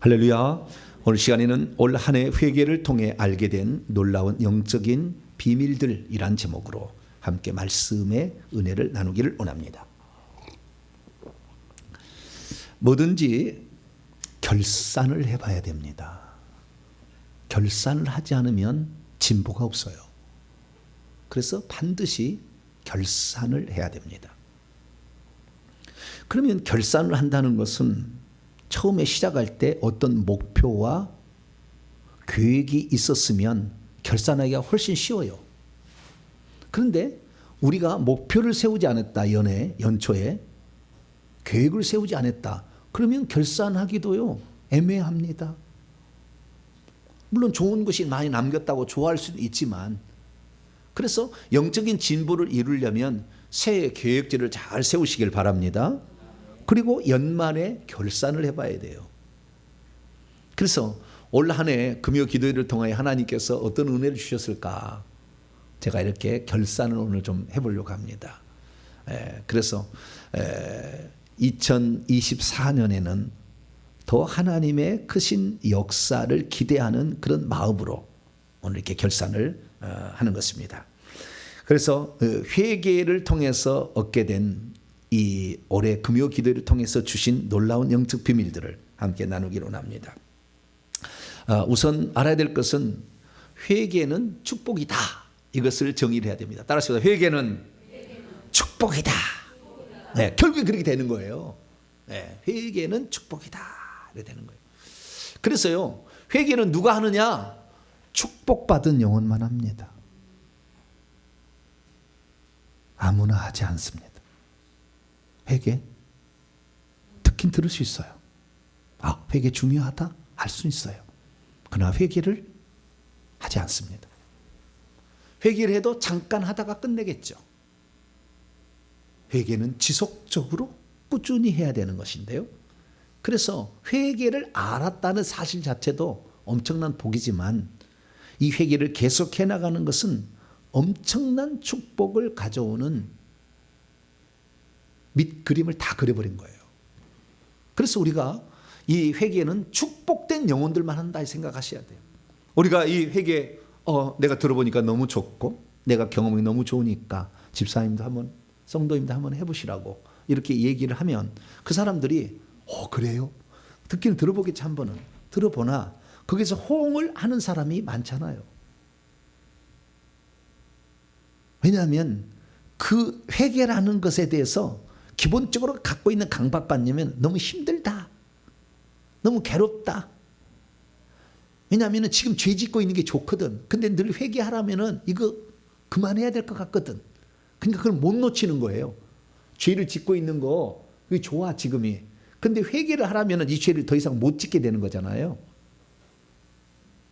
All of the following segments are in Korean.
할렐루야. 오늘 시간에는 올 한 해 회개를 통해 알게 된 놀라운 영적인 비밀들이란 제목으로 함께 말씀의 은혜를 나누기를 원합니다. 뭐든지 결산을 해봐야 됩니다. 결산을 하지 않으면 진보가 없어요. 그래서 반드시 결산을 해야 됩니다. 그러면 결산을 한다는 것은 처음에 시작할 때 어떤 목표와 계획이 있었으면 결산하기가 훨씬 쉬워요. 그런데 우리가 목표를 세우지 않았다, 연초에 계획을 세우지 않았다, 그러면 결산하기도요 애매합니다. 물론 좋은 것이 많이 남겼다고 좋아할 수도 있지만, 그래서 영적인 진보를 이루려면 새해 계획들을 잘 세우시길 바랍니다. 그리고 연말에 결산을 해봐야 돼요. 그래서 올 한 해 금요 기도회를 통하여 하나님께서 어떤 은혜를 주셨을까, 제가 이렇게 결산을 오늘 좀 해보려고 합니다. 그래서 2024년에는 더 하나님의 크신 역사를 기대하는 그런 마음으로 오늘 이렇게 결산을 하는 것입니다. 그래서 회개를 통해서 얻게 된 이 올해 금요 기도를 통해서 주신 놀라운 영적 비밀들을 함께 나누기로 합니다. 우선 알아야 될 것은 회개는 축복이다, 이것을 정의를 해야 됩니다. 따라서 회개는 축복이다. 네, 결국에 그렇게 되는 거예요. 네, 회개는 축복이다, 이렇게 되는 거예요. 그래서요, 회개는 누가 하느냐? 축복받은 영혼만 합니다. 아무나 하지 않습니다. 회개 듣긴 들을 수 있어요. 회개 중요하다 할 수 있어요. 그러나 회개를 하지 않습니다. 회개를 해도 잠깐 하다가 끝내겠죠. 회개는 지속적으로 꾸준히 해야 되는 것인데요. 그래서 회개를 알았다는 사실 자체도 엄청난 복이지만, 이 회개를 계속해 나가는 것은 엄청난 축복을 가져오는 밑 그림을 다 그려버린 거예요. 그래서 우리가 이 회개는 축복된 영혼들만 한다 생각하셔야 돼요. 우리가 이 회개 내가 들어보니까 너무 좋고 내가 경험이 너무 좋으니까 집사님도 한번, 성도님도 한번 해보시라고 이렇게 얘기를 하면 그 사람들이 그래요? 듣기는 들어보겠지, 한 번은 들어보나 거기서 호응을 하는 사람이 많잖아요. 왜냐하면 그 회개라는 것에 대해서 기본적으로 갖고 있는 강박관념은 너무 힘들다, 너무 괴롭다. 왜냐하면 지금 죄 짓고 있는 게 좋거든. 근데 늘 회개하라면 이거 그만해야 될 것 같거든. 그러니까 그걸 못 놓치는 거예요. 죄를 짓고 있는 거 그게 좋아 지금이. 근데 회개를 하라면 이 죄를 더 이상 못 짓게 되는 거잖아요.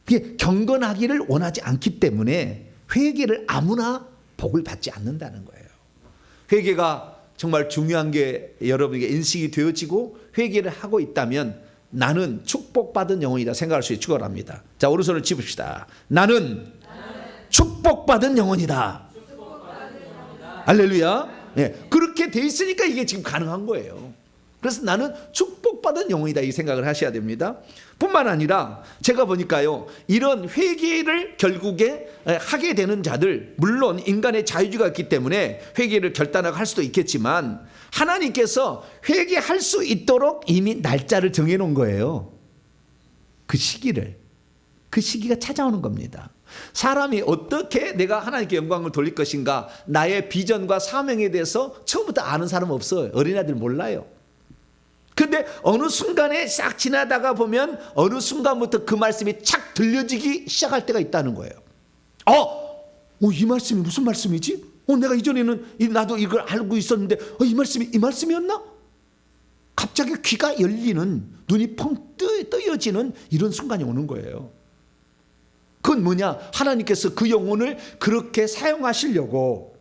그게 경건하기를 원하지 않기 때문에 회개를 아무나 복을 받지 않는다는 거예요. 회개가 정말 중요한 게 여러분에게 인식이 되어지고 회개를 하고 있다면 나는 축복받은 영혼이다 생각할 수 있게 축원합니다. 자, 오른손을 짚읍시다. 나는 축복받은 영혼이다. 할렐루야. 네, 그렇게 돼 있으니까 이게 지금 가능한 거예요. 그래서 나는 축복받은 영혼이다, 이 생각을 하셔야 됩니다. 뿐만 아니라 제가 보니까요, 이런 회개를 결국에 하게 되는 자들, 물론 인간의 자유주의가 있기 때문에 회개를 결단하고 할 수도 있겠지만, 하나님께서 회개할 수 있도록 이미 날짜를 정해놓은 거예요. 그 시기가 찾아오는 겁니다. 사람이 어떻게 내가 하나님께 영광을 돌릴 것인가, 나의 비전과 사명에 대해서 처음부터 아는 사람 없어요. 어린아이들 몰라요. 근데 어느 순간에 싹 지나다가 보면 어느 순간부터 그 말씀이 착 들려지기 시작할 때가 있다는 거예요. 이 말씀이 무슨 말씀이지? 내가 이전에는 나도 이걸 알고 있었는데 이 말씀이었나? 갑자기 귀가 열리는, 눈이 펑 뜨여지는 이런 순간이 오는 거예요. 그건 뭐냐? 하나님께서 그 영혼을 그렇게 사용하시려고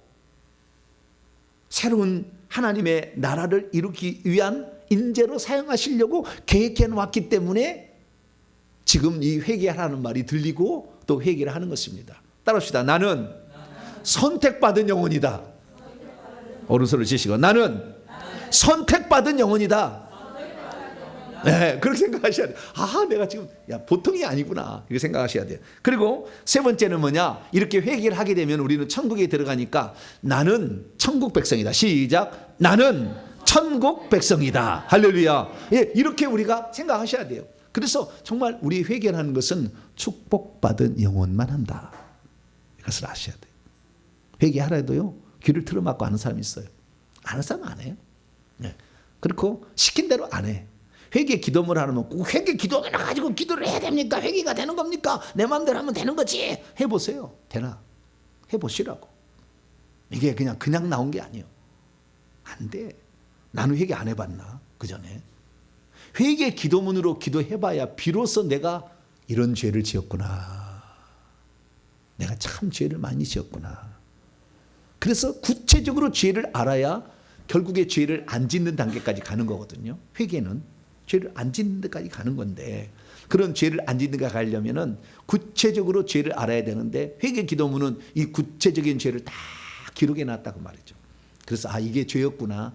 새로운 하나님의 나라를 이루기 위한 인재로 사용하시려고 계획해 놓았기 때문에 지금 이 회개하라는 말이 들리고 또 회개를 하는 것입니다. 따라합시다. 나는 선택받은 영혼이다. 오른손을 지시고 나는 선택받은 영혼이다. 네, 그렇게 생각하셔야 돼요. 아, 내가 지금 보통이 아니구나 이렇게 생각하셔야 돼요. 그리고 세 번째는 뭐냐? 이렇게 회개를 하게 되면 우리는 천국에 들어가니까 나는 천국 백성이다. 시작. 나는 천국 백성이다. 할렐루야. 예, 이렇게 우리가 생각하셔야 돼요. 그래서 정말 우리 회개를 하는 것은 축복받은 영혼만 한다. 이것을 아셔야 돼요. 회개하라 해도요, 귀를 틀어막고 하는 사람이 있어요. 아는 사람 안 해요. 네. 그렇고 시킨 대로 안 해. 회개 기도를 하면 꼭 회개 기도를 가지고 기도를 해야 됩니까? 회개가 되는 겁니까? 내 마음대로 하면 되는 거지. 해보세요. 되나? 해보시라고. 이게 그냥 나온 게 아니에요. 안 돼. 나는 회개 안 해봤나? 그 전에. 회개 기도문으로 기도해봐야 비로소 내가 이런 죄를 지었구나. 내가 참 죄를 많이 지었구나. 그래서 구체적으로 죄를 알아야 결국에 죄를 안 짓는 단계까지 가는 거거든요. 회개는 죄를 안 짓는 데까지 가는 건데, 그런 죄를 안 짓는 데까지 가려면은 구체적으로 죄를 알아야 되는데, 회개 기도문은 이 구체적인 죄를 다 기록해 놨다고 말이죠. 그래서 이게 죄였구나,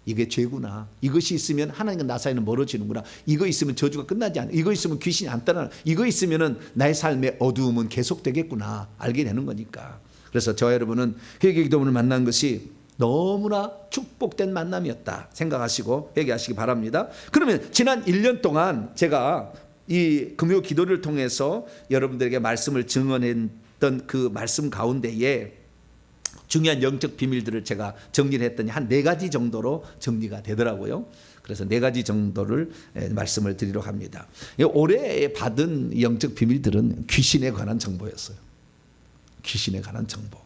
이게 죄구나, 이것이 있으면 하나님과 나 사이는 멀어지는구나, 이거 있으면 저주가 끝나지 않아, 이거 있으면 귀신이 안 떠나, 이거 있으면은 나의 삶의 어두움은 계속되겠구나 알게 되는 거니까. 그래서 저와 여러분은 회개 기도문을 만난 것이 너무나 축복된 만남이었다 생각하시고 회개하시기 바랍니다. 그러면 지난 1년 동안 제가 이 금요 기도를 통해서 여러분들에게 말씀을 증언했던 그 말씀 가운데에 중요한 영적 비밀들을 제가 정리를 했더니 한 4가지 정도로 정리가 되더라고요. 그래서 4가지 정도를 말씀을 드리려고 합니다. 올해 받은 영적 비밀들은 귀신에 관한 정보였어요. 귀신에 관한 정보.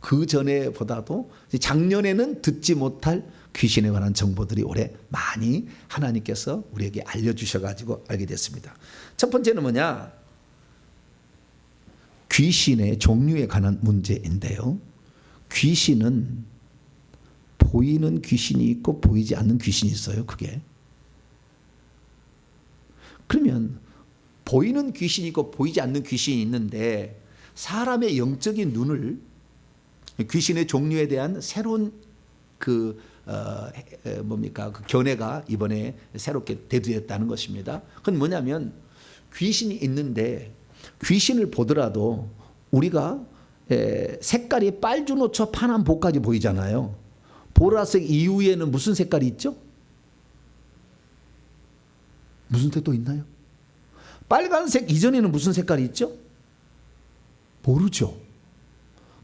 그 전에 보다도 작년에는 듣지 못할 귀신에 관한 정보들이 올해 많이 하나님께서 우리에게 알려주셔가지고 알게 됐습니다. 첫 번째는 뭐냐? 귀신의 종류에 관한 문제인데요. 귀신은 보이는 귀신이 있고 보이지 않는 귀신이 있어요. 그게. 그러면 보이는 귀신이 있고 보이지 않는 귀신이 있는데, 사람의 영적인 눈을 귀신의 종류에 대한 새로운 그 견해가 이번에 새롭게 대두했다는 것입니다. 그건 뭐냐면, 귀신이 있는데 귀신을 보더라도 우리가 색깔이 빨주노초 파란 보까지 보이잖아요. 보라색 이후에는 무슨 색깔이 있죠? 무슨 색도 있나요? 빨간색 이전에는 무슨 색깔이 있죠? 모르죠.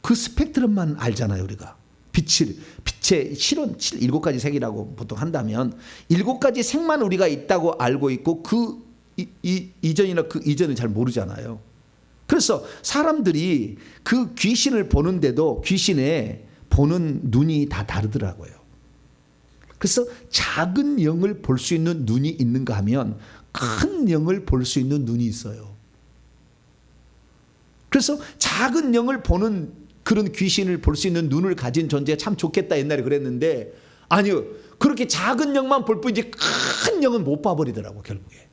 그 스펙트럼만 알잖아요, 우리가. 빛의 실온 7가지 색이라고 보통 한다면 7가지 색만 우리가 있다고 알고 있고 그 이전이나 그 이전은 잘 모르잖아요. 그래서 사람들이 그 귀신을 보는데도 귀신의 보는 눈이 다 다르더라고요. 그래서 작은 영을 볼 수 있는 눈이 있는가 하면 큰 영을 볼 수 있는 눈이 있어요. 그래서 작은 영을 보는 그런 귀신을 볼 수 있는 눈을 가진 존재가 참 좋겠다 옛날에 그랬는데, 아니요, 그렇게 작은 영만 볼 뿐이지 큰 영은 못 봐버리더라고 결국에.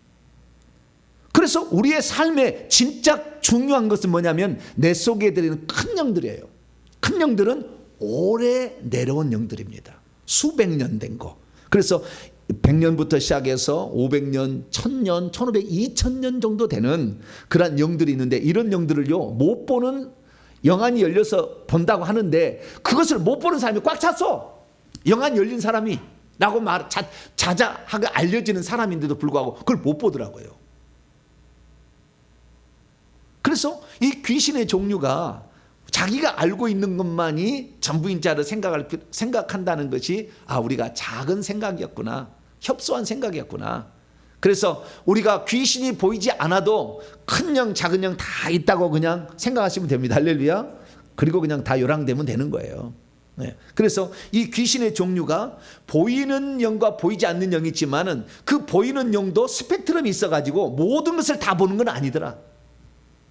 그래서 우리의 삶에 진짜 중요한 것은 뭐냐면 내 속에 들어있는 큰 영들이에요. 큰 영들은 오래 내려온 영들입니다. 수백 년 된 거. 그래서 100년부터 시작해서 500년, 1000년, 1500, 2000년 정도 되는 그런 영들이 있는데, 이런 영들을요 못 보는, 영안이 열려서 본다고 하는데 그것을 못 보는 사람이 꽉 찼어. 영안이 열린 사람이 라고 자자하게 알려지는 사람인데도 불구하고 그걸 못 보더라고요. 그래서 이 귀신의 종류가 자기가 알고 있는 것만이 전부인 자를 생각한다는 것이 우리가 작은 생각이었구나, 협소한 생각이었구나. 그래서 우리가 귀신이 보이지 않아도 큰 영 작은 영 다 있다고 그냥 생각하시면 됩니다. 할렐루야. 그리고 그냥 다 요랑되면 되는 거예요. 네. 그래서 이 귀신의 종류가 보이는 영과 보이지 않는 영이 있지만은 그 보이는 영도 스펙트럼이 있어가지고 모든 것을 다 보는 건 아니더라.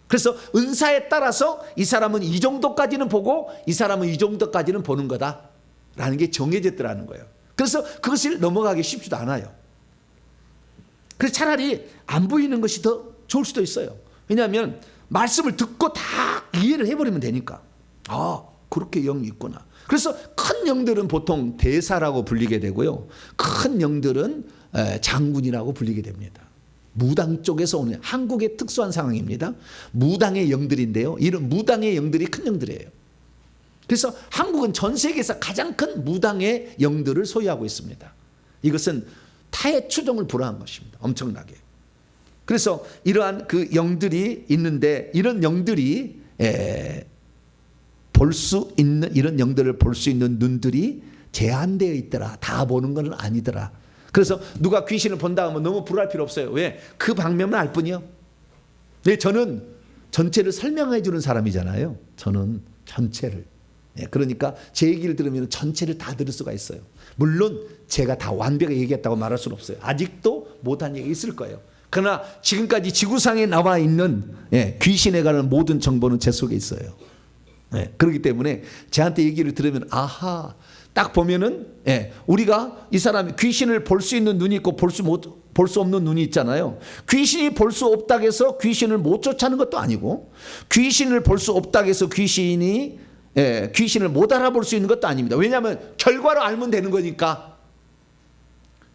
그래서 은사에 따라서 이 사람은 이 정도까지는 보고 이 사람은 이 정도까지는 보는 거다라는 게 정해졌더라는 거예요. 그래서 그것을 넘어가기 쉽지도 않아요. 그래서 차라리 안 보이는 것이 더 좋을 수도 있어요. 왜냐하면 말씀을 듣고 다 이해를 해버리면 되니까. 그렇게 영이 있구나. 그래서 큰 영들은 보통 대사라고 불리게 되고요. 큰 영들은 장군이라고 불리게 됩니다. 무당 쪽에서 오는 한국의 특수한 상황입니다. 무당의 영들인데요. 이런 무당의 영들이 큰 영들이에요. 그래서 한국은 전 세계에서 가장 큰 무당의 영들을 소유하고 있습니다. 이것은 타의 추종을 불허한 것입니다. 엄청나게. 그래서 이러한 그 영들이 있는데 이런 영들이 볼 수 있는 이런 영들을 볼 수 있는 눈들이 제한되어 있더라. 다 보는 건 아니더라. 그래서 누가 귀신을 본다 하면 너무 불안할 필요 없어요. 왜? 그 방면만 알 뿐이요. 네, 저는 전체를 설명해 주는 사람이잖아요. 저는 전체를. 그러니까 제 얘기를 들으면 전체를 다 들을 수가 있어요. 물론 제가 다 완벽하게 얘기했다고 말할 수는 없어요. 아직도 못한 얘기 있을 거예요. 그러나 지금까지 지구상에 나와 있는 귀신에 관한 모든 정보는 제 속에 있어요. 그렇기 때문에 저한테 얘기를 들으면 아하, 딱 보면은 우리가 이 사람이 귀신을 볼 수 있는 눈이 있고 볼 수 없는 눈이 있잖아요. 귀신이 볼 수 없다고 해서 귀신을 못 쫓아하는 것도 아니고 귀신을 볼 수 없다고 해서 귀신을 못 알아볼 수 있는 것도 아닙니다. 왜냐하면 결과로 알면 되는 거니까.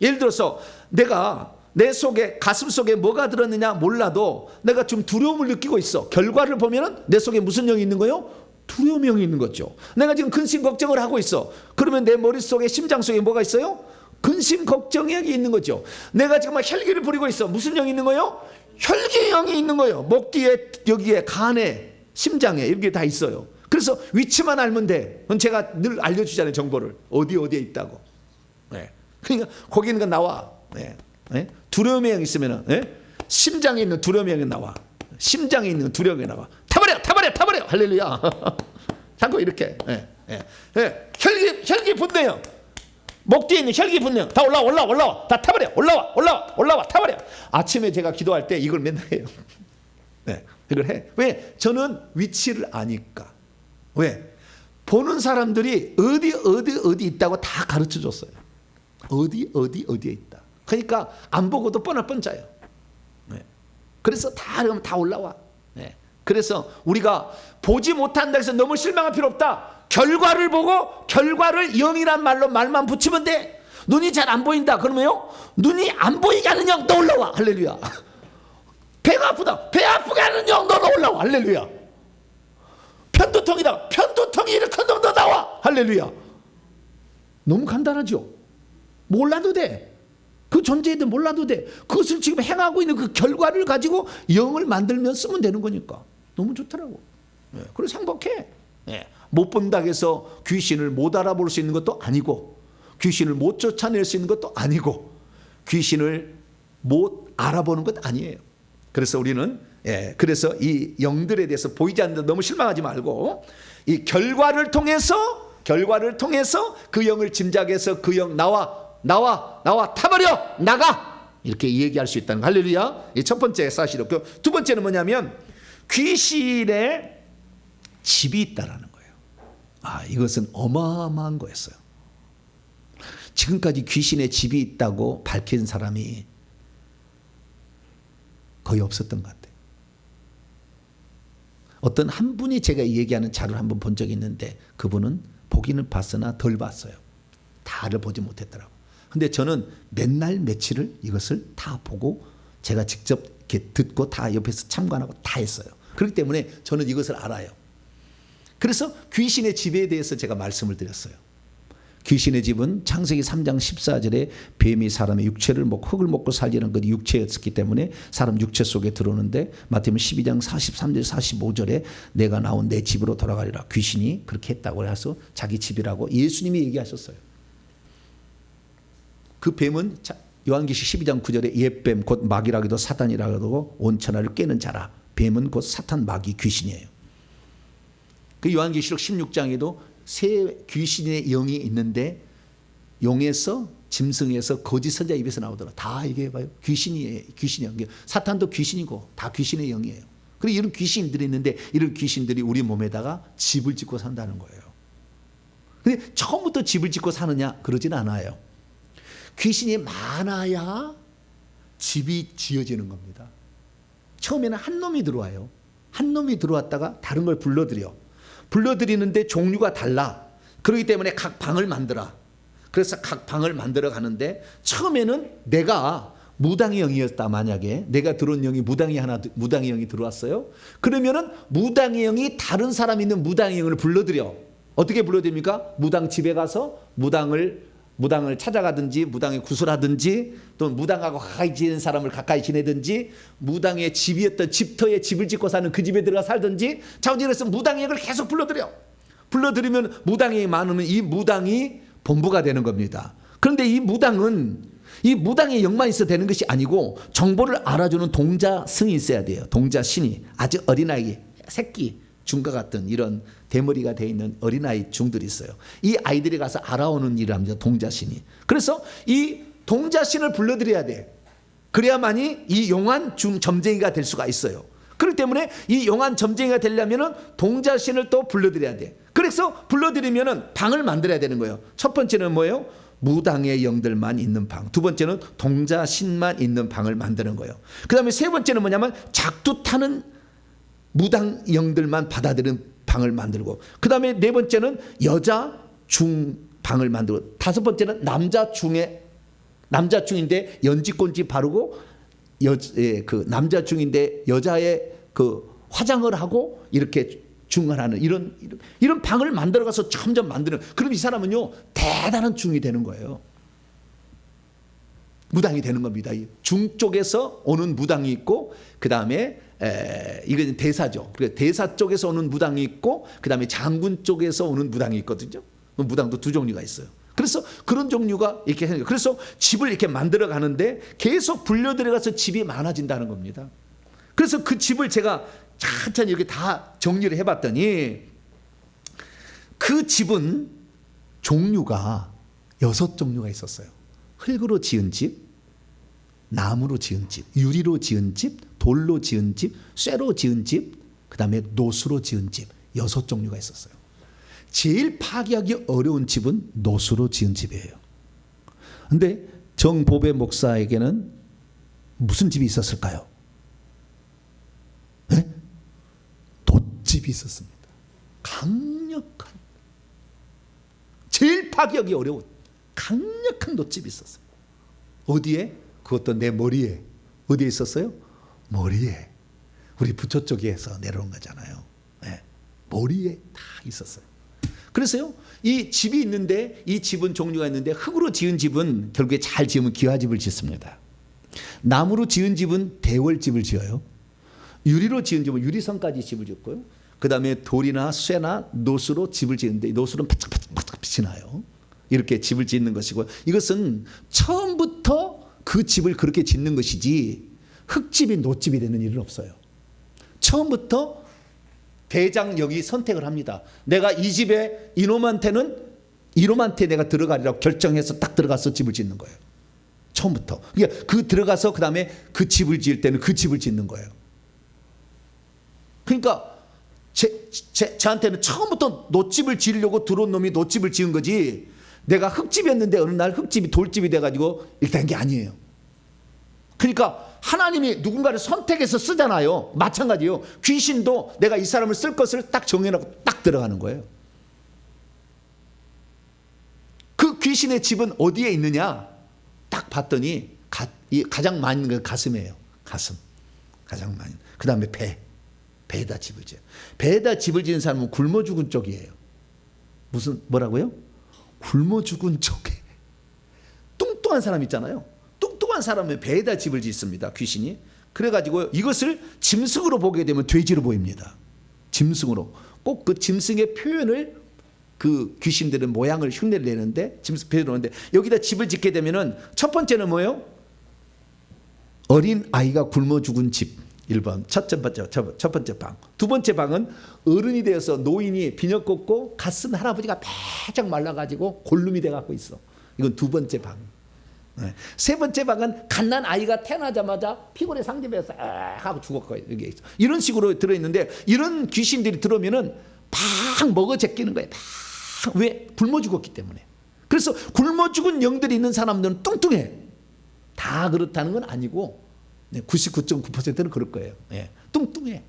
예를 들어서 내가 내 속에 가슴 속에 뭐가 들었느냐 몰라도 내가 좀 두려움을 느끼고 있어. 결과를 보면은 내 속에 무슨 영이 있는 거예요? 두려움의 영이 있는 거죠. 내가 지금 근심 걱정을 하고 있어. 그러면 내 머릿속에 심장 속에 뭐가 있어요? 근심 걱정의 영이 있는 거죠. 내가 지금 막 혈기를 부리고 있어. 무슨 영이 있는 거예요? 혈기의 영이 있는 거예요. 목 뒤에, 여기에, 간에, 심장에 이렇게 다 있어요. 그래서 위치만 알면 돼. 그건 제가 늘 알려주잖아요. 정보를. 어디에 있다고. 그러니까 거기 있는 건 나와. 두려움의 영이 있으면 심장에 있는 두려움의 영이 나와. 심장에 있는 두려움이 나와. 타버려. 할렐루야. 자꾸 이렇게. 혈기 분노요. 목 뒤에 있는 혈기 분노 다 올라와. 다 타버려. 올라와. 타버려. 아침에 제가 기도할 때 이걸 맨날 해요. 이걸 해. 왜? 저는 위치를 아니까. 왜? 보는 사람들이 어디 있다고 다 가르쳐 줬어요. 어디에 있다. 그러니까 안 보고도 뻔짜요. 그래서 다 올라와. 그래서 우리가 보지 못한다 해서 너무 실망할 필요 없다. 결과를 보고 결과를 영이란 말만 붙이면 돼. 눈이 잘 안 보인다. 그러면요, 눈이 안 보이게 하는 영 너 올라와. 할렐루야. 배가 아프다. 배 아프게 하는 영 너 올라와. 할렐루야. 편두통이다. 편두통이 이렇게 너 나와. 할렐루야. 너무 간단하죠. 몰라도 돼. 그 존재에도 몰라도 돼. 그것을 지금 행하고 있는 그 결과를 가지고 영을 만들면 쓰면 되는 거니까 너무 좋더라고. 그래서 행복해. 못 본다고 해서 귀신을 못 알아볼 수 있는 것도 아니고 귀신을 못 쫓아낼 수 있는 것도 아니고 귀신을 못 알아보는 것 아니에요. 그래서 우리는 그래서 이 영들에 대해서 보이지 않는데 너무 실망하지 말고 이 결과를 통해서 그 영을 짐작해서 그 영 나와 타버려 나가 이렇게 얘기할 수 있다는 거. 할렐루야. 이 첫 번째 사실이었고, 두 번째는 뭐냐면 귀신의 집이 있다라는 거예요. 이것은 어마어마한 거였어요. 지금까지 귀신의 집이 있다고 밝힌 사람이 거의 없었던 것 같아요. 어떤 한 분이 제가 얘기하는 자료를 한번 본 적이 있는데 그분은 보기는 봤으나 덜 봤어요. 다를 보지 못했더라고요. 근데 저는 몇 날 며칠을 이것을 다 보고 제가 직접 이렇게 듣고 다 옆에서 참관하고 다 했어요. 그렇기 때문에 저는 이것을 알아요. 그래서 귀신의 집에 대해서 제가 말씀을 드렸어요. 귀신의 집은 창세기 3장 14절에 뱀이 사람의 육체를 먹고 흙을 먹고 살리는 것이 육체였기 때문에 사람 육체 속에 들어오는데, 마태복음 12장 43절 45절에 내가 나온 내 집으로 돌아가리라. 귀신이 그렇게 했다고 해서 자기 집이라고 예수님이 얘기하셨어요. 그 뱀은 요한계시록 12장 9절에 옛뱀 곧 마귀라기도 사탄이라기도 온 천하를 깨는 자라. 뱀은 곧 사탄 마귀 귀신이에요. 그 요한계시록 16장에도 새 귀신의 영이 있는데 용에서 짐승에서 거짓 선자 입에서 나오더라. 다 이게 봐요. 귀신이에요. 사탄도 귀신이고 다 귀신의 영이에요. 그리고 이런 귀신들이 있는데 이런 귀신들이 우리 몸에다가 집을 짓고 산다는 거예요. 근데 처음부터 집을 짓고 사느냐? 그러진 않아요. 귀신이 많아야 집이 지어지는 겁니다. 처음에는 한 놈이 들어와요. 한 놈이 들어왔다가 다른 걸 불러들이는데 종류가 달라. 그렇기 때문에 각 방을 만들어. 그래서 각 방을 만들어 가는데 처음에는 내가 무당의 영이었다. 만약에 내가 들어온 영이 무당의 영이 들어왔어요. 그러면은 무당의 영이 다른 사람 있는 무당의 영을 불러들여. 어떻게 불러드립니까? 무당 집에 가서 무당을 찾아가든지 무당에 구슬하든지 또 무당하고 가까이 지내는 사람을 가까이 지내든지 무당의 집이었던 집터에 집을 짓고 사는 그 집에 들어가 살든지 자우지에서 무당의 영을 계속 불러들이면 무당의 영이 많으면 이 무당이 본부가 되는 겁니다. 그런데 이 무당의 영만 있어도 되는 것이 아니고 정보를 알아주는 동자승이 있어야 돼요. 동자신이 아주 어린아이 새끼 중과 같은 이런 대머리가 되어 있는 어린아이 중들이 있어요. 이 아이들이 가서 알아오는 일을 합니다. 동자신이. 그래서 이 동자신을 불러들여야 돼. 그래야만이 이 용한 점쟁이가 될 수가 있어요. 그렇기 때문에 이 용한 점쟁이가 되려면 동자신을 또 불러들여야 돼. 그래서 불러들이면 방을 만들어야 되는 거예요. 첫 번째는 뭐예요? 무당의 영들만 있는 방. 두 번째는 동자신만 있는 방을 만드는 거예요. 그 다음에 세 번째는 뭐냐면 작두 타는 무당 영들만 받아들이는 방을 만들고, 그 다음에 네 번째는 여자 중 방을 만들고, 다섯 번째는 남자 중인데 연지꼰지 바르고 그 남자 중인데 여자의 그 화장을 하고 이렇게 중을 하는 이런 방을 만들어가서 점점 만드는. 그럼 이 사람은요 대단한 중이 되는 거예요. 무당이 되는 겁니다. 중 쪽에서 오는 무당이 있고, 그 다음에 이건 대사죠. 그러니까 대사 쪽에서 오는 무당이 있고, 그 다음에 장군 쪽에서 오는 무당이 있거든요. 무당도 두 종류가 있어요. 그래서 그런 종류가 이렇게 생겨요. 그래서 집을 이렇게 만들어 가는데 계속 불려들어가서 집이 많아진다는 겁니다. 그래서 그 집을 제가 천천히 이렇게 다 정리를 해봤더니 그 집은 종류가 6종류가 있었어요. 흙으로 지은 집, 나무로 지은 집, 유리로 지은 집, 돌로 지은 집, 쇠로 지은 집, 그 다음에 노수로 지은 집, 6종류가 있었어요. 제일 파괴하기 어려운 집은 노수로 지은 집이에요. 그런데 정보배 목사에게는 무슨 집이 있었을까요? 네? 돛집이 있었습니다. 강력한, 제일 파괴하기 어려운 강력한 돛집이 있었어요. 어디에? 그것도 내 머리에. 어디에 있었어요? 머리에. 우리 부처 쪽에서 내려온 거잖아요. 네. 머리에 다 있었어요. 그래서요, 이 집이 있는데, 이 집은 종류가 있는데, 흙으로 지은 집은 결국에 잘 지으면 기와집을 짓습니다. 나무로 지은 집은 대월집을 지어요. 유리로 지은 집은 유리선까지 집을 짓고요. 그 다음에 돌이나 쇠나 노수로 집을 짓는데, 노수는 바짝바짝 빛이 나요. 이렇게 집을 짓는 것이고, 이것은 처음부터 그 집을 그렇게 짓는 것이지 흙집이 노집이 되는 일은 없어요. 처음부터 대장역이 선택을 합니다. 내가 이 집에 이놈한테 내가 들어가리라고 결정해서 딱 들어가서 집을 짓는 거예요. 처음부터. 그러니까 그 들어가서 그 다음에 그 집을 지을 때는 그 집을 짓는 거예요. 그러니까 저한테는 처음부터 노집을 지으려고 들어온 놈이 노집을 지은 거지, 내가 흙집이었는데 어느 날 흙집이 돌집이 돼가지고 이렇게 된 게 아니에요. 그러니까 하나님이 누군가를 선택해서 쓰잖아요. 마찬가지예요. 귀신도 내가 이 사람을 쓸 것을 딱 정해놓고 딱 들어가는 거예요. 그 귀신의 집은 어디에 있느냐? 딱 봤더니 가장 많이 있는 건 가슴이에요. 가슴. 가장 많이. 그 다음에 배에다 집을 지어요. 배에다 집을 지은 사람은 굶어 죽은 쪽이에요. 뭐라고요? 굶어 죽은 쪽에. 뚱뚱한 사람 있잖아요. 뚱뚱한 사람은 배에다 집을 짓습니다. 귀신이. 그래가지고 이것을 짐승으로 보게 되면 돼지로 보입니다. 짐승으로. 꼭 그 짐승의 표현을 그 귀신들은 모양을 흉내를 내는데, 짐승 표현을 하는데, 여기다 집을 짓게 되면은 첫 번째는 뭐예요? 어린 아이가 굶어 죽은 집. 1번 첫 번째 방. 두 번째 방은 어른이 되어서 노인이 비녀 꽂고 가슴 할아버지가 바짝 말라가지고 골룸이 돼갖고 있어. 이건 두 번째 방. 네. 세 번째 방은 갓난 아이가 태어나자마자 피곤에 상집에서 하고 죽었고, 여기 있어. 이런 식으로 들어있는데, 이런 귀신들이 들어오면은 팍 먹어 제끼는 거예요. 팍. 왜? 굶어 죽었기 때문에. 그래서 굶어 죽은 영들이 있는 사람들은 뚱뚱해. 다 그렇다는 건 아니고 99.9%는 그럴 거예요. 네. 뚱뚱해.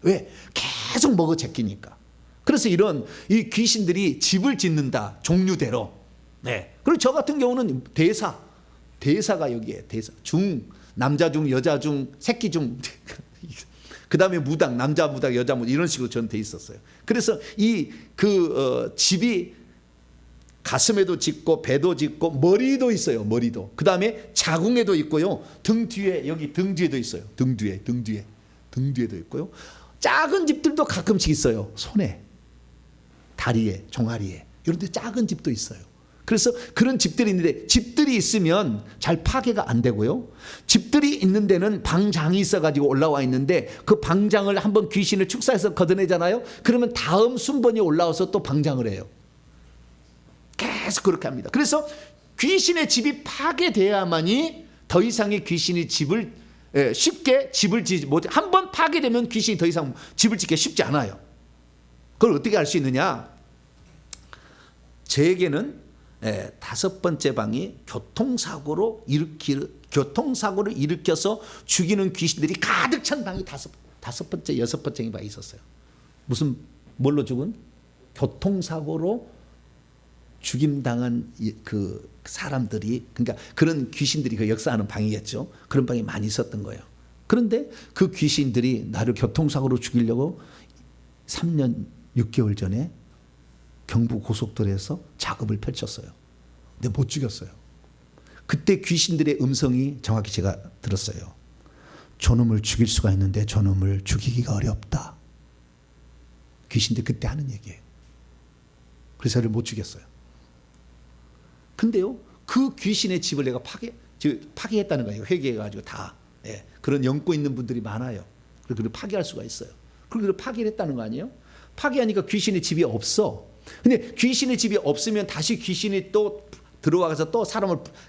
왜? 계속 먹어 제끼니까. 그래서 이 귀신들이 집을 짓는다. 종류대로. 네. 그리고 저 같은 경우는 대사가 여기에 대사 남자 중 여자 중 새끼 중 그다음에 무당 남자 무당 여자 무당 이런 식으로 저는 돼 있었어요. 그래서 집이 가슴에도 짚고 배도 짚고 머리도 있어요. 머리도. 그다음에 자궁에도 있고요. 등 뒤에 여기 등 뒤에도 있어요. 등 뒤에도 있고요. 작은 집들도 가끔씩 있어요. 손에, 다리에, 종아리에 이런 데 작은 집도 있어요. 그래서 그런 집들이 있는데 집들이 있으면 잘 파괴가 안 되고요. 집들이 있는 데는 방장이 있어가지고 올라와 있는데 그 방장을 한번 귀신을 축사해서 걷어내잖아요. 그러면 다음 순번이 올라와서 또 방장을 해요. 계속 그렇게 합니다. 그래서 귀신의 집이 파괴돼야만이 더 이상의 귀신이 쉽게 집을 짓지 못해. 한번 파괴되면 귀신이 더 이상 집을 짓기 쉽지 않아요. 그걸 어떻게 알 수 있느냐? 제게는 5번째 방이 교통사고를 일으켜서 죽이는 귀신들이 가득 찬 방이 5번째, 6번째 방이 있었어요. 뭘로 죽은? 교통사고로 죽임당한 그 사람들이, 그러니까 그런 귀신들이 그 역사하는 방이겠죠. 그런 방이 많이 있었던 거예요. 그런데 그 귀신들이 나를 교통사고로 죽이려고 3년 6개월 전에 경부 고속도로에서 작업을 펼쳤어요. 근데 못 죽였어요. 그때 귀신들의 음성이 정확히 제가 들었어요. 저놈을 죽일 수가 있는데 저놈을 죽이기가 어렵다. 귀신들 그때 하는 얘기예요. 그래서 저를 못 죽였어요. 근데요, 그 귀신의 집을 내가 파괴했다는 거예요. 회개해가지고 다. 그런 연고 있는 분들이 많아요. 그리고 파괴할 수가 있어요. 그리고 파괴를 했다는 거 아니에요? 파괴하니까 귀신의 집이 없어. 근데 귀신의 집이 없으면 다시 귀신이 또 들어와서 또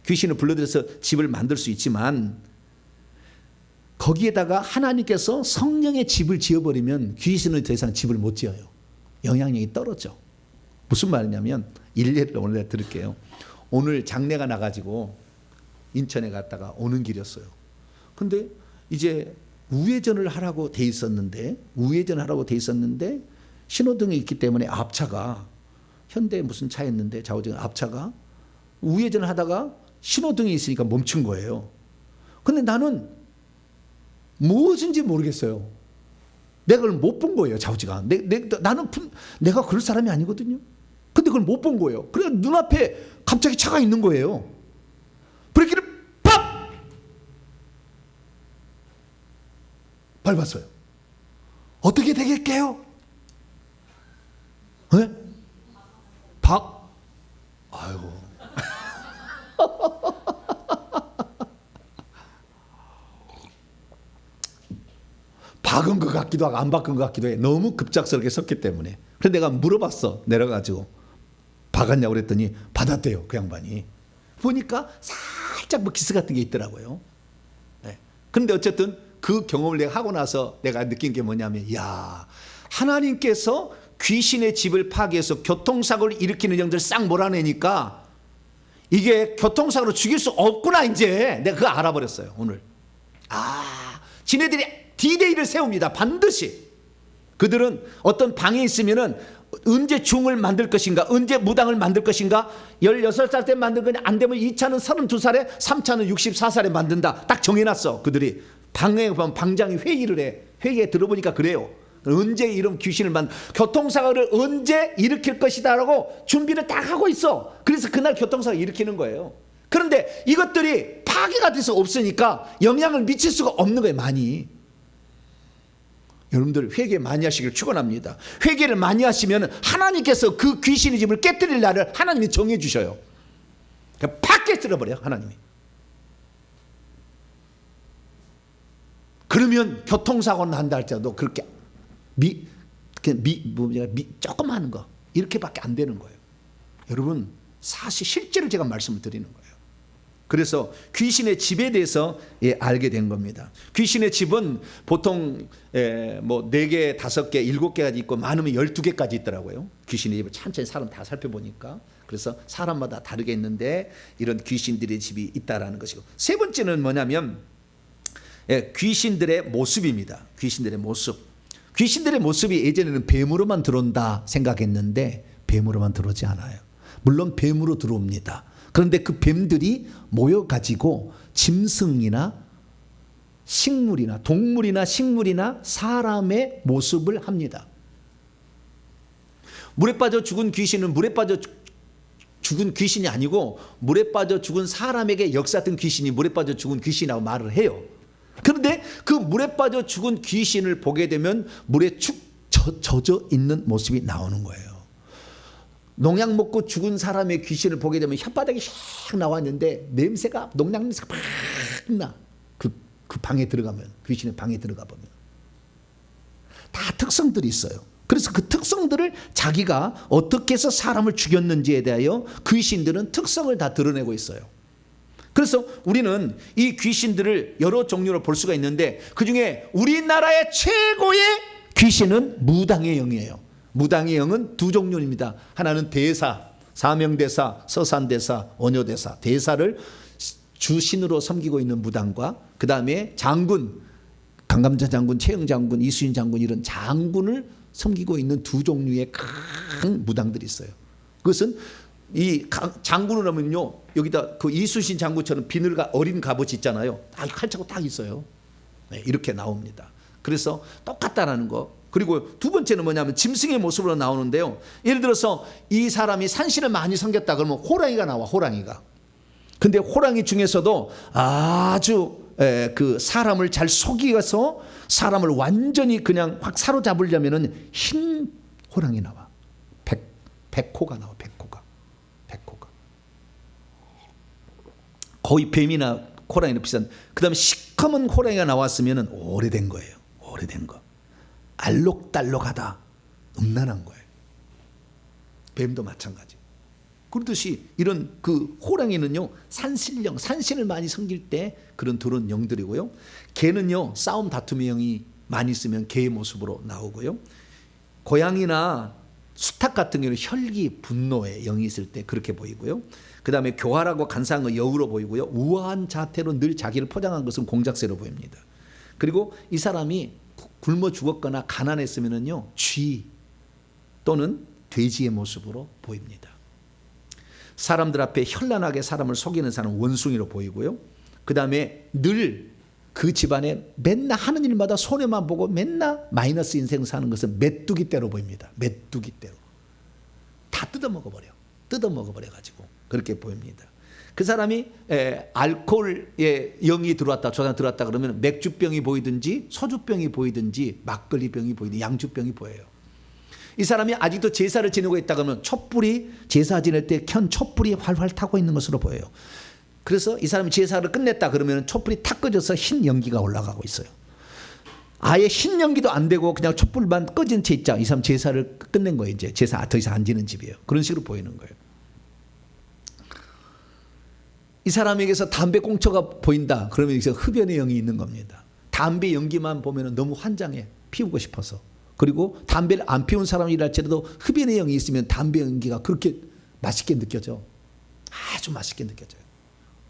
귀신을 불러들여서 집을 만들 수 있지만, 거기에다가 하나님께서 성령의 집을 지어버리면 귀신은 더 이상 집을 못 지어요. 영향력이 떨어져. 무슨 말이냐면, 일례를 오늘 들을게요. 오늘 장례가 나가지고 인천에 갔다가 오는 길이었어요. 근데 이제 우회전을 하라고 돼 있었는데 신호등이 있기 때문에 앞차가, 현대 무슨 차였는데 좌우정 앞차가 우회전을 하다가 신호등이 있으니까 멈춘 거예요. 근데 나는 무엇인지 모르겠어요. 내가 그걸 못 본 거예요. 좌우지가. 나는 내가 그럴 사람이 아니거든요. 근데 그걸 못 본 거예요. 그래서 눈앞에 갑자기 차가 있는 거예요. 브레이크를 팍! 밟았어요. 어떻게 되겠게요? 네? 아이고. 박은 것 같기도 하고 안 박은 것 같기도 해. 너무 급작스럽게 섰기 때문에. 그래서 내가 물어봤어. 내려가지고. 박았냐고 그랬더니 받았대요. 그 양반이. 보니까 살짝 뭐 기스 같은 게 있더라고요. 네. 그런데 어쨌든 그 경험을 내가 하고 나서 내가 느낀 게 뭐냐면, 야, 하나님께서 귀신의 집을 파괴해서 교통사고를 일으키는 영들을 싹 몰아내니까 이게 교통사고로 죽일 수 없구나. 이제 내가 그거 알아버렸어요. 오늘. 지네들이 D-Day를 세웁니다. 반드시. 그들은 어떤 방에 있으면은 언제 중을 만들 것인가, 언제 무당을 만들 것인가, 16살 때 만든 거냐, 안 되면 2차는 32살에, 3차는 64살에 만든다. 딱 정해놨어. 그들이 방에 보면 방장이 회의를 해. 회의에 들어보니까 그래요. 언제 이런 귀신을 교통사고를 언제 일으킬 것이다라고 준비를 딱 하고 있어. 그래서 그날 교통사고를 일으키는 거예요. 그런데 이것들이 파괴가 돼서 없으니까 영향을 미칠 수가 없는 거예요. 많이. 여러분들 회개 많이 하시길 축원합니다. 회개를 많이 하시면 하나님께서 그 귀신의 집을 깨뜨릴 날을 하나님이 정해 주셔요. 팍 깨뜨려버려요. 하나님이. 그러면 교통사고 난다 할지라도 그렇게 조금 하는 거 이렇게밖에 안 되는 거예요. 여러분, 사실 실제로 제가 말씀을 드리는 거예요. 그래서 귀신의 집에 대해서 알게 된 겁니다. 귀신의 집은 보통 뭐 4개, 5개, 7개까지 있고 많으면 12개까지 있더라고요. 귀신의 집을 천천히 사람 다 살펴보니까. 그래서 사람마다 다르게 있는데 이런 귀신들의 집이 있다라는 것이고, 세 번째는 뭐냐면 귀신들의 모습입니다. 귀신들의 모습. 귀신들의 모습이 예전에는 뱀으로만 들어온다 생각했는데 뱀으로만 들어오지 않아요. 물론 뱀으로 들어옵니다. 그런데 그 뱀들이 모여가지고 짐승이나 식물이나 동물이나 식물이나 사람의 모습을 합니다. 물에 빠져 죽은 귀신은 물에 빠져 죽은 귀신이 아니고 물에 빠져 죽은 사람에게 역사했던 귀신이 물에 빠져 죽은 귀신이라고 말을 해요. 그런데 그 물에 빠져 죽은 귀신을 보게 되면 물에 축 젖어 있는 모습이 나오는 거예요. 농약 먹고 죽은 사람의 귀신을 보게 되면 혓바닥이 샥 나왔는데 냄새가 농약 냄새가 팍 나. 그 방에 들어가면, 귀신의 방에 들어가 보면 다 특성들이 있어요. 그래서 그 특성들을 자기가 어떻게 해서 사람을 죽였는지에 대하여 귀신들은 특성을 다 드러내고 있어요. 그래서 우리는 이 귀신들을 여러 종류로 볼 수가 있는데 그중에 우리나라의 최고의 귀신은 무당의 영이에요. 무당의 영은 두 종류입니다. 하나는 대사, 사명대사, 서산대사, 원효대사, 대사를 주신으로 섬기고 있는 무당과 그 다음에 장군, 강감자 장군, 최영 장군, 이수인 장군 이런 장군을 섬기고 있는 두 종류의 큰 무당들이 있어요. 그것은 이 장군을 하면요, 여기다 그 이수신 장군처럼 비늘과 어린 갑옷이 있잖아요. 딱 칼차고 딱 있어요. 네, 이렇게 나옵니다. 그래서 똑같다라는 거. 그리고 두 번째는 뭐냐면 짐승의 모습으로 나오는데요. 예를 들어서 이 사람이 산신을 많이 섬겼다 그러면 호랑이가 나와, 호랑이가. 근데 호랑이 중에서도 아주 그 사람을 잘 속이어서 사람을 완전히 그냥 확 사로잡으려면은 흰 호랑이 나와. 백호가 나와, 백호가. 거의 뱀이나 호랑이는 비슷한. 그 다음에 시커먼 호랑이가 나왔으면은 오래된 거예요. 오래된 거. 알록달록하다. 음란한 거예요. 뱀도 마찬가지. 그렇듯이 이런 그 호랑이는요, 산신령, 산신을 많이 섬길 때 그런 들어온 영들이고요. 개는요, 싸움 다툼의 영이 많이 있으면 개의 모습으로 나오고요. 고양이나 수탉 같은 경우는 혈기, 분노의 영이 있을 때 그렇게 보이고요. 그 다음에 교활하고 간사한 여우로 보이고요. 우아한 자태로 늘 자기를 포장한 것은 공작새로 보입니다. 그리고 이 사람이 굶어 죽었거나 가난했으면은요, 쥐 또는 돼지의 모습으로 보입니다. 사람들 앞에 현란하게 사람을 속이는 사람은 원숭이로 보이고요. 그 다음에 늘 그 집안에 맨날 하는 일마다 손해만 보고 맨날 마이너스 인생 사는 것은 메뚜기떼로 보입니다. 메뚜기떼로. 다 뜯어먹어버려 가지고 그렇게 보입니다. 그 사람이 알코올의 영이 들어왔다, 조상 들어왔다 그러면 맥주병이 보이든지 소주병이 보이든지 막걸리병이 보이든지 양주병이 보여요. 이 사람이 아직도 제사를 지내고 있다 그러면 촛불이, 제사 지낼 때 켠 촛불이 활활 타고 있는 것으로 보여요. 그래서 이 사람이 제사를 끝냈다 그러면 촛불이 탁 꺼져서 흰 연기가 올라가고 있어요. 아예 흰 연기도 안 되고 그냥 촛불만 꺼진 채 있자. 이 사람 제사를 끝낸 거예요. 이제 제사 더 이상 안 지는 집이에요. 그런 식으로 보이는 거예요. 이 사람에게서 담배 꽁초가 보인다 그러면 여기서 흡연의 영이 있는 겁니다. 담배 연기만 보면 너무 환장해, 피우고 싶어서. 그리고 담배를 안 피운 사람이랄지라도 흡연의 영이 있으면 담배 연기가 그렇게 맛있게 느껴져. 아주 맛있게 느껴져요.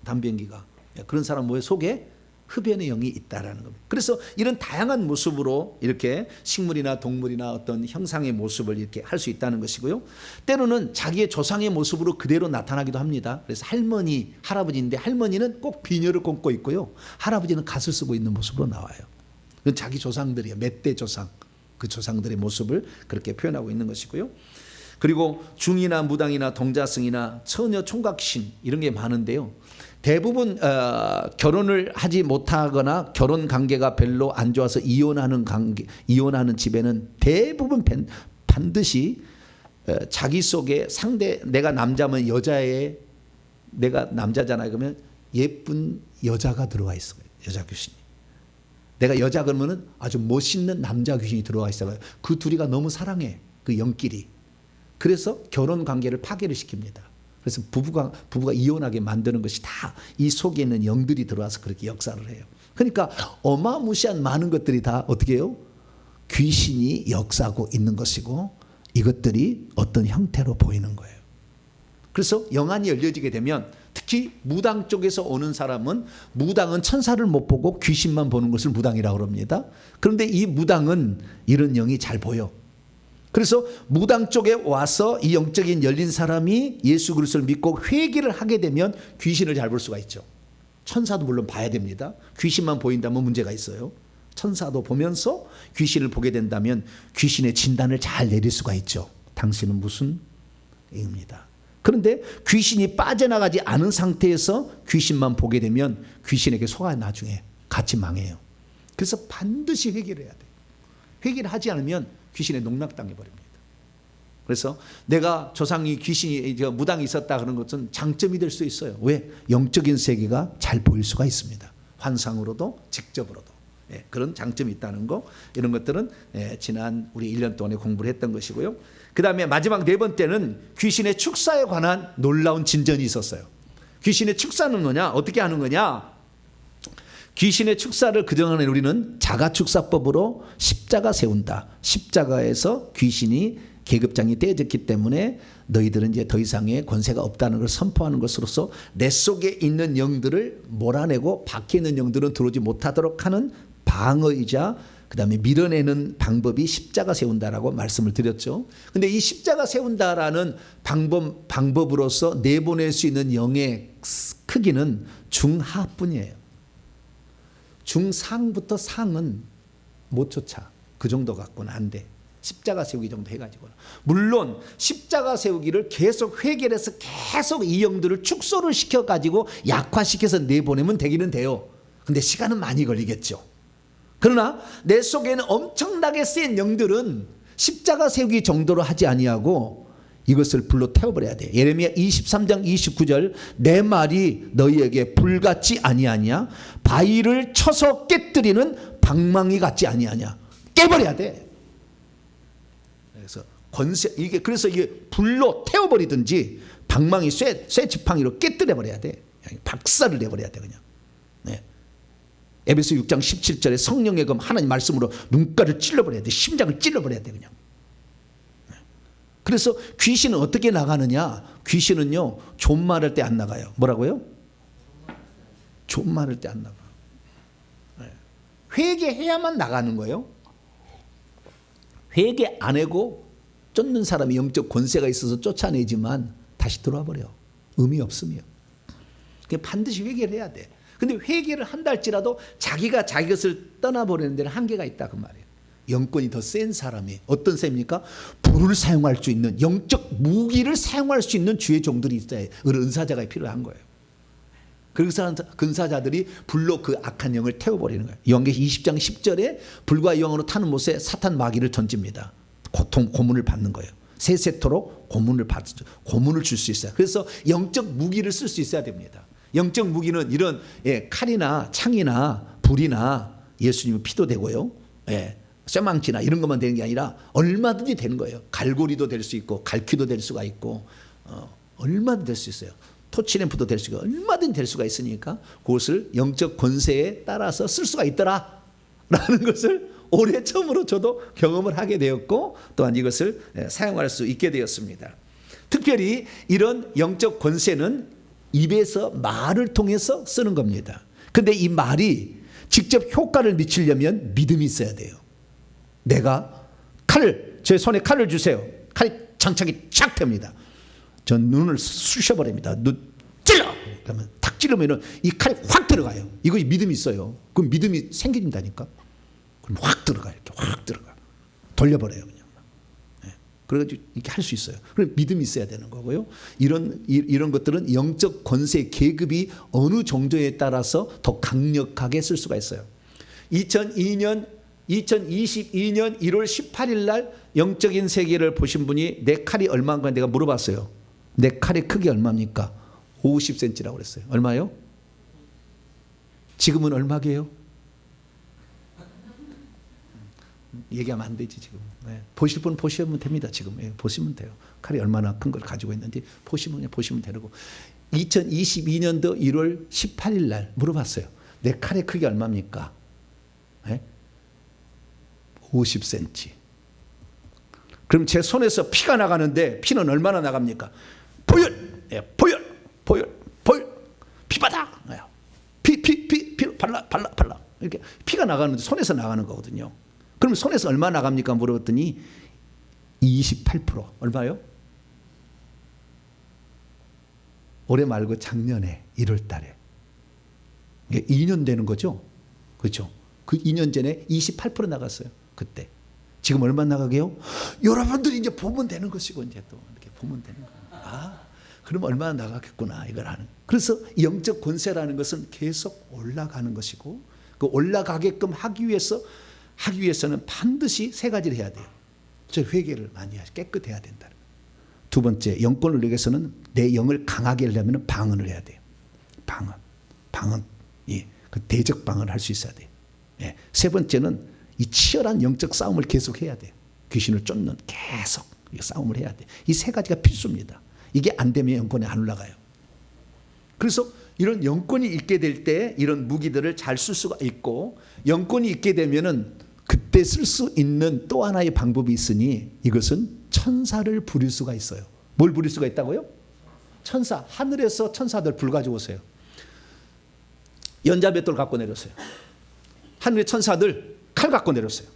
담배 연기가. 그런 사람 속에 흡연의 영이 있다라는 겁니다. 그래서 이런 다양한 모습으로 이렇게 식물이나 동물이나 어떤 형상의 모습을 이렇게 할 수 있다는 것이고요. 때로는 자기의 조상의 모습으로 그대로 나타나기도 합니다. 그래서 할머니, 할아버지인데 할머니는 꼭 비녀를 꽂고 있고요. 할아버지는 갓을 쓰고 있는 모습으로 나와요. 그건 자기 조상들이에요. 몇 대 조상. 그 조상들의 모습을 그렇게 표현하고 있는 것이고요. 그리고 중이나 무당이나 동자승이나 처녀 총각신 이런 게 많은데요. 대부분 결혼을 하지 못하거나 결혼 관계가 별로 안 좋아서 이혼하는 집에는 대부분 반드시 자기 속에 상대, 내가 남자면 여자의, 내가 남자잖아요. 그러면 예쁜 여자가 들어와 있어요. 여자 귀신이. 내가 여자 그러면은 아주 멋있는 남자 귀신이 들어와 있어요. 그 둘이가 너무 사랑해. 그 영끼리. 그래서 결혼 관계를 파괴를 시킵니다. 그래서 부부가 이혼하게 만드는 것이 다 이 속에 있는 영들이 들어와서 그렇게 역사를 해요. 그러니까 어마무시한 많은 것들이 다 어떻게 해요? 귀신이 역사하고 있는 것이고 이것들이 어떤 형태로 보이는 거예요. 그래서 영안이 열려지게 되면 특히 무당 쪽에서 오는 사람은 무당은 천사를 못 보고 귀신만 보는 것을 무당이라고 합니다. 그런데 이 무당은 이런 영이 잘 보여. 그래서 무당 쪽에 와서 이 영적인 열린 사람이 예수 그리스도를 믿고 회개를 하게 되면 귀신을 잘 볼 수가 있죠. 천사도 물론 봐야 됩니다. 귀신만 보인다면 문제가 있어요. 천사도 보면서 귀신을 보게 된다면 귀신의 진단을 잘 내릴 수가 있죠. 당신은 무슨 입니다. 그런데 귀신이 빠져나가지 않은 상태에서 귀신만 보게 되면 귀신에게 속아 나중에 같이 망해요. 그래서 반드시 회개를 해야 돼요. 회개를 하지 않으면 귀신에 농락당해 버립니다. 그래서 내가 조상이 귀신이 무당이 있었다 그런 것은 장점이 될 수 있어요. 왜? 영적인 세계가 잘 보일 수가 있습니다. 환상으로도 직접으로도. 그런 장점이 있다는 거, 이런 것들은 지난 우리 1년 동안에 공부를 했던 것이고요. 그 다음에 마지막 네 번째는 귀신의 축사에 관한 놀라운 진전이 있었어요. 귀신의 축사는 뭐냐? 어떻게 하는 거냐? 귀신의 축사를 그동안에 우리는 자가축사법으로 십자가 세운다. 십자가에서 귀신이 계급장이 떼어졌기 때문에 너희들은 이제 더 이상의 권세가 없다는 걸 선포하는 것으로서 내 속에 있는 영들을 몰아내고 밖에 있는 영들은 들어오지 못하도록 하는 방어이자 그 다음에 밀어내는 방법이 십자가 세운다라고 말씀을 드렸죠. 근데 이 십자가 세운다라는 방법으로서 내보낼 수 있는 영의 크기는 중하뿐이에요. 중상부터 상은 못 쫓아. 그 정도 갖고는 안 돼. 십자가 세우기 정도 해가지고는. 물론 십자가 세우기를 계속 회개해서 계속 이 영들을 축소를 시켜가지고 약화시켜서 내보내면 되기는 돼요. 근데 시간은 많이 걸리겠죠. 그러나 내 속에는 엄청나게 센 영들은 십자가 세우기 정도로 하지 아니하고 이것을 불로 태워버려야 돼. 예레미야 23장 29절 내 말이 너희에게 불같지 아니하냐 바위를 쳐서 깨뜨리는 방망이 같지 아니하냐. 깨버려야 돼. 그래서 그래서 이게 불로 태워버리든지 방망이 쇠 지팡이로 깨뜨려버려야 돼. 박살을 내버려야 돼 그냥. 에베소 6장 17절에 성령의 검 하나님 말씀으로 눈가를 찔러버려야 돼. 심장을 찔러버려야 돼 그냥. 그래서 귀신은 어떻게 나가느냐? 귀신은요 존말할 때 안 나가요. 뭐라고요? 존말할 때 안 나가. 회개해야만 나가는 거예요. 회개 안 하고 쫓는 사람이 영적 권세가 있어서 쫓아내지만 다시 들어와 버려. 의미 없으며. 반드시 회개를 해야 돼. 근데 회개를 한다 할지라도 자기가 자기 것을 떠나버리는 데는 한계가 있다 그 말이에요. 영권이 더 센 사람이 어떤 셈입니까? 불을 사용할 수 있는 영적 무기를 사용할 수 있는 주의 종들이 있어야 은사자가 필요한 거예요. 그래서 근사자들이 불로 그 악한 영을 태워버리는 거예요. 요한계시록 20장 10절에 불과 영으로 타는 못에 사탄 마귀를 던집니다. 고문을 받는 거예요. 세세토록 고문을 줄 수 있어요. 그래서 영적 무기를 쓸 수 있어야 됩니다. 영적 무기는 이런 칼이나 창이나 불이나 예수님의 피도 되고요. 쇠망치나 이런 것만 되는 게 아니라 얼마든지 되는 거예요. 갈고리도 될 수 있고 갈퀴도 될 수가 있고 얼마든지 될 수 있어요. 토치램프도 될 수가 얼마든지 될 수가 있으니까 그것을 영적 권세에 따라서 쓸 수가 있더라 라는 것을 올해 처음으로 저도 경험을 하게 되었고 또한 이것을 사용할 수 있게 되었습니다. 특별히 이런 영적 권세는 입에서 말을 통해서 쓰는 겁니다. 근데 이 말이 직접 효과를 미치려면 믿음이 있어야 돼요. 내가 제 손에 칼을 주세요. 칼이 장착이 착 됩니다. 전 눈을 쑤셔버립니다. 눈 찔러! 그러면 탁 찌르면 이 칼이 확 들어가요. 이것이 믿음이 있어요. 그럼 믿음이 생겨진다니까. 그럼 확 들어가요. 이렇게 확 들어가. 돌려버려요. 그냥. 그래가지고 이렇게 할 수 있어요. 그럼 믿음이 있어야 되는 거고요. 이런 것들은 영적 권세 계급이 어느 정도에 따라서 더 강력하게 쓸 수가 있어요. 2022년 1월 18일 날 영적인 세계를 보신 분이 내 칼이 얼마인가 내가 물어봤어요. 내 칼의 크기 얼마입니까? 50cm라고 그랬어요. 얼마요? 지금은 얼마게요? 얘기하면 안 되지 지금. 보실 분 보시면 됩니다. 지금 보시면 돼요. 칼이 얼마나 큰 걸 가지고 있는지 보시면 되고. 2022년도 1월 18일 날 물어봤어요. 내 칼의 크기 얼마입니까? 50cm. 그럼 제 손에서 피가 나가는데 피는 얼마나 나갑니까? 보혈. 피바닥. 피로 발라. 이렇게 피가 나가는데 손에서 나가는 거거든요. 그럼 손에서 얼마 나갑니까? 물어봤더니 28%. 얼마요? 올해 말고 작년에 1월 달에. 이게 2년 되는 거죠? 그렇죠? 그 2년 전에 28% 나갔어요. 그때. 지금 얼마 나가게요? 여러분들이 이제 보면 되는 것이고, 이제 또 이렇게 보면 되는 거예요. 아, 그럼 얼마나 나가겠구나, 이걸 하는. 그래서 영적 권세라는 것은 계속 올라가는 것이고, 그 올라가게끔 하기 위해서는 반드시 세 가지를 해야 돼요. 저 회개를 많이 해야, 깨끗해야 된다. 두 번째, 영권을 누리기 위해서는 내 영을 강하게 하려면 방언을 해야 돼요. 방언. 예, 그 대적 방언을 할 수 있어야 돼요. 예. 세 번째는 이 치열한 영적 싸움을 계속 해야 돼요. 귀신을 쫓는 계속 싸움을 해야 돼요. 이 세 가지가 필수입니다. 이게 안 되면 영권이 안 올라가요. 그래서 이런 영권이 있게 될 때 이런 무기들을 잘 쓸 수가 있고, 영권이 있게 되면은 그때 쓸 수 있는 또 하나의 방법이 있으니, 이것은 천사를 부릴 수가 있어요. 뭘 부릴 수가 있다고요? 천사. 하늘에서 천사들 불 가지고 오세요. 연자맷돌 갖고 내렸어요. 하늘의 천사들 칼 갖고 내렸어요.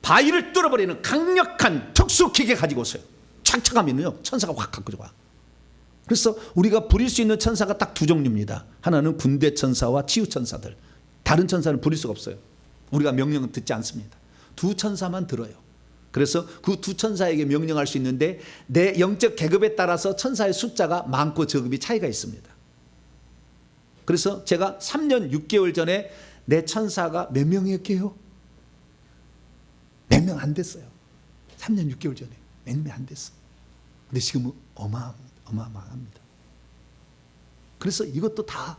바위를 뚫어버리는 강력한 특수기계 가지고 오세요. 착착하면요 천사가 확 갖고 와. 그래서 우리가 부릴 수 있는 천사가 딱 두 종류입니다. 하나는 군대 천사와 치유 천사들. 다른 천사는 부릴 수가 없어요. 우리가 명령을 듣지 않습니다. 두 천사만 들어요. 그래서 그 두 천사에게 명령할 수 있는데, 내 영적 계급에 따라서 천사의 숫자가 많고 적음이 차이가 있습니다. 그래서 제가 3년 6개월 전에 내 천사가 몇 명이었게요? 몇 명 안 됐어요. 3년 6개월 전에 몇 명 안 됐어. 근데 지금은 어마어마합니다. 그래서 이것도 다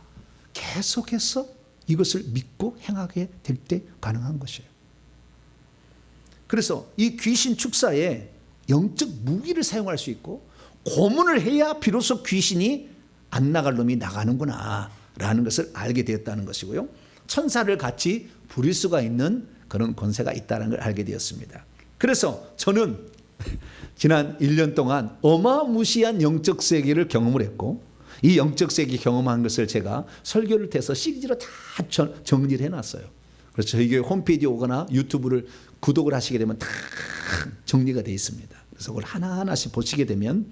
계속해서 이것을 믿고 행하게 될 때 가능한 것이에요. 그래서 이 귀신 축사에 영적 무기를 사용할 수 있고, 고문을 해야 비로소 귀신이 안 나갈 놈이 나가는구나 라는 것을 알게 되었다는 것이고요. 천사를 같이 부릴 수가 있는 그런 권세가 있다는 걸 알게 되었습니다. 그래서 저는 지난 1년 동안 어마무시한 영적 세계를 경험을 했고, 이 영적 세계 경험한 것을 제가 설교를 해서 시리즈로 다 정리를 해놨어요. 그래서 저희 교회 홈페이지에 오거나 유튜브를 구독을 하시게 되면 다 정리가 되어 있습니다. 그래서 그걸 하나하나씩 보시게 되면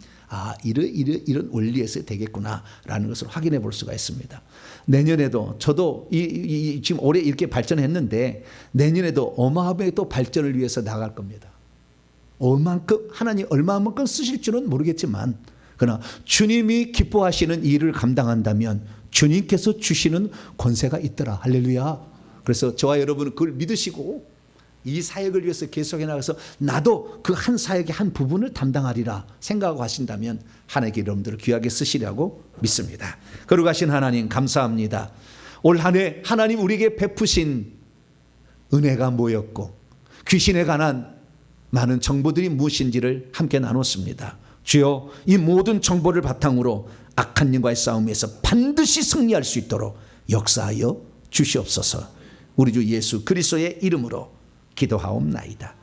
이런 원리에서 되겠구나라는 것을 확인해 볼 수가 있습니다. 내년에도 저도 지금 올해 이렇게 발전했는데, 내년에도 어마어마하게 또 발전을 위해서 나갈 겁니다. 하나님 얼마만큼 쓰실 줄은 모르겠지만, 그러나 주님이 기뻐하시는 일을 감당한다면 주님께서 주시는 권세가 있더라. 할렐루야. 그래서 저와 여러분은 그걸 믿으시고 이 사역을 위해서 계속해 나가서 나도 그 한 사역의 한 부분을 담당하리라 생각하고 하신다면 하나님께 여러분들을 귀하게 쓰시려고 믿습니다. 거룩하신 하나님 감사합니다. 올 한 해 하나님 우리에게 베푸신 은혜가 뭐였고, 귀신에 관한 많은 정보들이 무엇인지를 함께 나눴습니다. 주여, 이 모든 정보를 바탕으로 악한 영과의 싸움에서 반드시 승리할 수 있도록 역사하여 주시옵소서. 우리 주 예수 그리스도의 이름으로 기도하옵나이다.